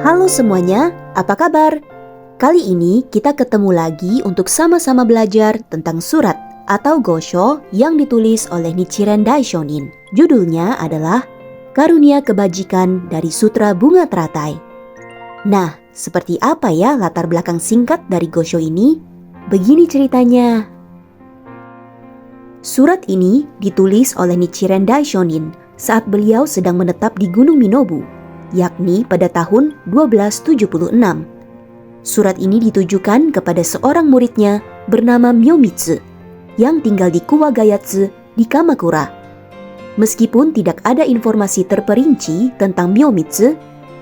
Halo semuanya, apa kabar? Kali ini kita ketemu lagi untuk sama-sama belajar tentang surat atau gosho yang ditulis oleh Nichiren Daishonin. Judulnya adalah Karunia Kebajikan dari Sutra Bunga Teratai. Nah, seperti apa ya latar belakang singkat dari gosho ini? Begini ceritanya. Surat ini ditulis oleh Nichiren Daishonin saat beliau sedang menetap di Gunung Minobu, yakni pada tahun 1276. Surat ini ditujukan kepada seorang muridnya bernama Myomitsu yang tinggal di Kuwagayatsu di Kamakura. Meskipun tidak ada informasi terperinci tentang Myomitsu,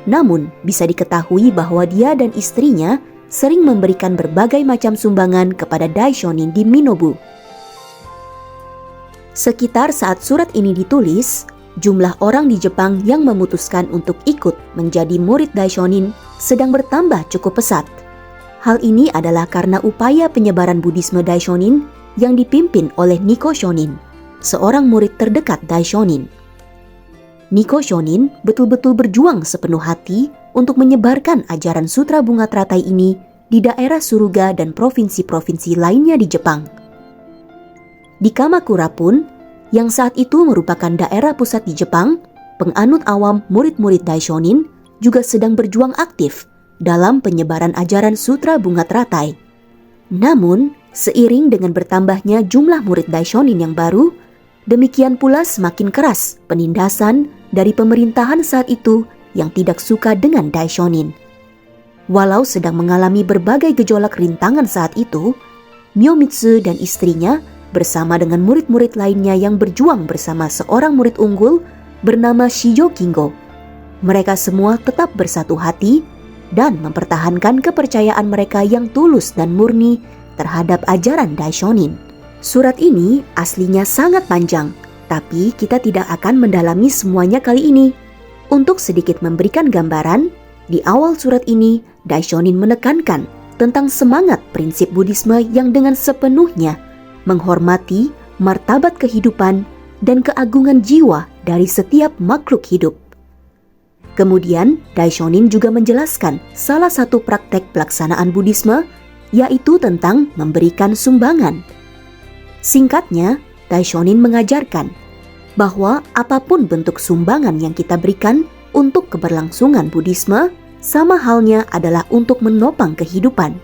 namun bisa diketahui bahwa dia dan istrinya sering memberikan berbagai macam sumbangan kepada Daishonin di Minobu. Sekitar saat surat ini ditulis, jumlah orang di Jepang yang memutuskan untuk ikut menjadi murid Daishonin sedang bertambah cukup pesat. Hal ini adalah karena upaya penyebaran Buddhisme Daishonin yang dipimpin oleh Nikko Shonin, seorang murid terdekat Daishonin. Nikko Shonin betul-betul berjuang sepenuh hati untuk menyebarkan ajaran Sutra Bunga Teratai ini di daerah Suruga dan provinsi-provinsi lainnya di Jepang. Di Kamakura pun, yang saat itu merupakan daerah pusat di Jepang, penganut awam murid-murid Daishonin juga sedang berjuang aktif dalam penyebaran ajaran Sutra Bunga Teratai. Namun, seiring dengan bertambahnya jumlah murid Daishonin yang baru, demikian pula semakin keras penindasan dari pemerintahan saat itu yang tidak suka dengan Daishonin. Walau sedang mengalami berbagai gejolak rintangan saat itu, Myomitsu dan istrinya bersama dengan murid-murid lainnya yang berjuang bersama seorang murid unggul bernama Shijo Kingo. Mereka semua tetap bersatu hati dan mempertahankan kepercayaan mereka yang tulus dan murni terhadap ajaran Daishonin. Surat ini aslinya sangat panjang, tapi kita tidak akan mendalami semuanya kali ini. Untuk sedikit memberikan gambaran, di awal surat ini Daishonin menekankan tentang semangat prinsip Buddhisme yang dengan sepenuhnya menghormati martabat kehidupan dan keagungan jiwa dari setiap makhluk hidup. Kemudian, Daishonin juga menjelaskan salah satu praktek pelaksanaan Buddhisme, yaitu tentang memberikan sumbangan. Singkatnya, Daishonin mengajarkan bahwa apapun bentuk sumbangan yang kita berikan untuk keberlangsungan Buddhisme, sama halnya adalah untuk menopang kehidupan.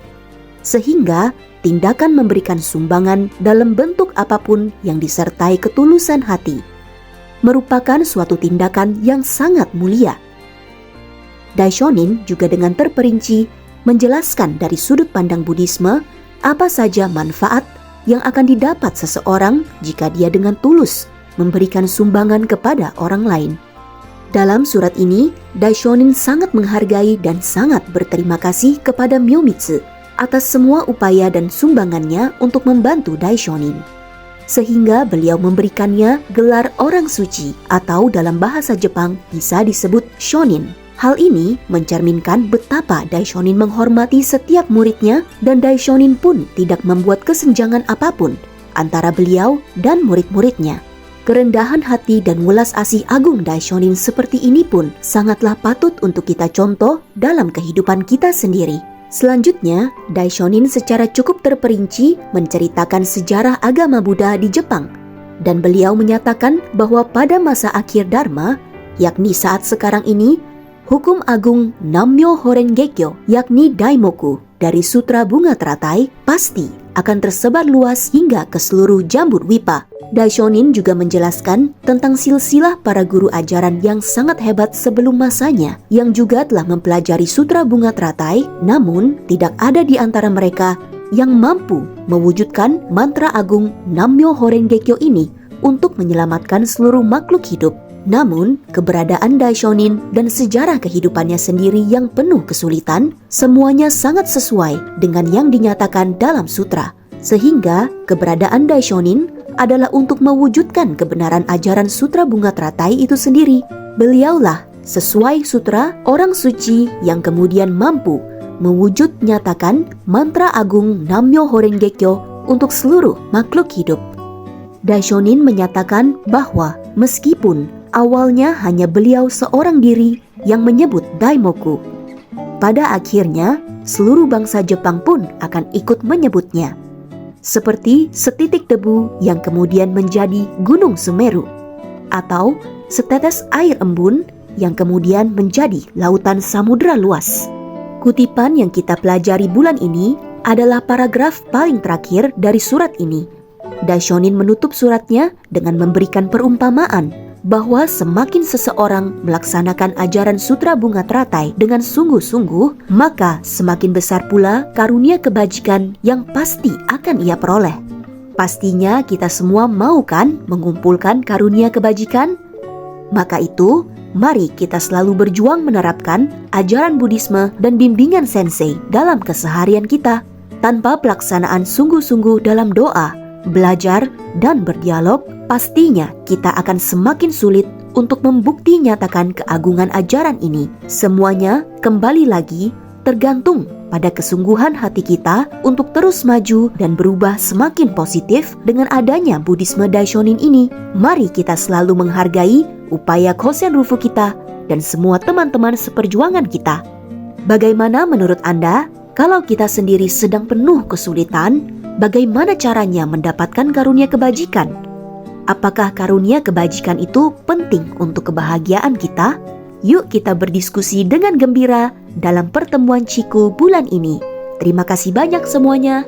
Sehingga, tindakan memberikan sumbangan dalam bentuk apapun yang disertai ketulusan hati merupakan suatu tindakan yang sangat mulia. Daishonin juga dengan terperinci menjelaskan dari sudut pandang Buddhisme apa saja manfaat yang akan didapat seseorang jika dia dengan tulus memberikan sumbangan kepada orang lain. Dalam surat ini, Daishonin sangat menghargai dan sangat berterima kasih kepada Myomitsu atas semua upaya dan sumbangannya untuk membantu Daishonin. Sehingga beliau memberikannya gelar orang suci atau dalam bahasa Jepang bisa disebut shonin. Hal ini mencerminkan betapa Daishonin menghormati setiap muridnya dan Daishonin pun tidak membuat kesenjangan apapun antara beliau dan murid-muridnya. Kerendahan hati dan welas asih agung Daishonin seperti ini pun sangatlah patut untuk kita contoh dalam kehidupan kita sendiri. Selanjutnya, Daishonin secara cukup terperinci menceritakan sejarah agama Buddha di Jepang. Dan beliau menyatakan bahwa pada masa akhir Dharma, yakni saat sekarang ini, hukum agung Nammyo Horengekyo, yakni Daimoku, dari Sutra Bunga Teratai, pasti akan tersebar luas hingga ke seluruh Jambudwipa. Daishonin juga menjelaskan tentang silsilah para guru ajaran yang sangat hebat sebelum masanya yang juga telah mempelajari Sutra Bunga Teratai, namun tidak ada di antara mereka yang mampu mewujudkan mantra agung Nammyo Horengekyo ini untuk menyelamatkan seluruh makhluk hidup. Namun, keberadaan Daishonin dan sejarah kehidupannya sendiri yang penuh kesulitan, semuanya sangat sesuai dengan yang dinyatakan dalam sutra. Sehingga, keberadaan Daishonin adalah untuk mewujudkan kebenaran ajaran Sutra Bunga Teratai itu sendiri. Beliaulah sesuai sutra orang suci yang kemudian mampu mewujud nyatakan mantra agung Nammyo Horengekyo untuk seluruh makhluk hidup. Daishonin menyatakan bahwa meskipun awalnya hanya beliau seorang diri yang menyebut Daimoku, Pada akhirnya, seluruh bangsa Jepang pun akan ikut menyebutnya. Seperti setitik debu yang kemudian menjadi Gunung Semeru, atau setetes air embun yang kemudian menjadi lautan samudra luas. Kutipan yang kita pelajari bulan ini adalah paragraf paling terakhir dari surat ini. Daishonin menutup suratnya dengan memberikan perumpamaan bahwa semakin seseorang melaksanakan ajaran Sutra Bunga Teratai dengan sungguh-sungguh, maka semakin besar pula karunia kebajikan yang pasti akan ia peroleh. Pastinya kita semua mau kan mengumpulkan karunia kebajikan? Maka itu, mari kita selalu berjuang menerapkan ajaran Buddhisme dan bimbingan Sensei dalam keseharian kita. Tanpa pelaksanaan sungguh-sungguh dalam doa, belajar, dan berdialog, pastinya kita akan semakin sulit untuk membukti nyatakan keagungan ajaran ini. Semuanya kembali lagi tergantung pada kesungguhan hati kita untuk terus maju dan berubah semakin positif dengan adanya Buddhisme Daishonin ini. Mari kita selalu menghargai upaya Kosen Rufu kita dan semua teman-teman seperjuangan kita. Bagaimana menurut Anda? Kalau kita sendiri sedang penuh kesulitan, bagaimana caranya mendapatkan karunia kebajikan? Apakah karunia kebajikan itu penting untuk kebahagiaan kita? Yuk kita berdiskusi dengan gembira dalam pertemuan Ciku bulan ini. Terima kasih banyak semuanya.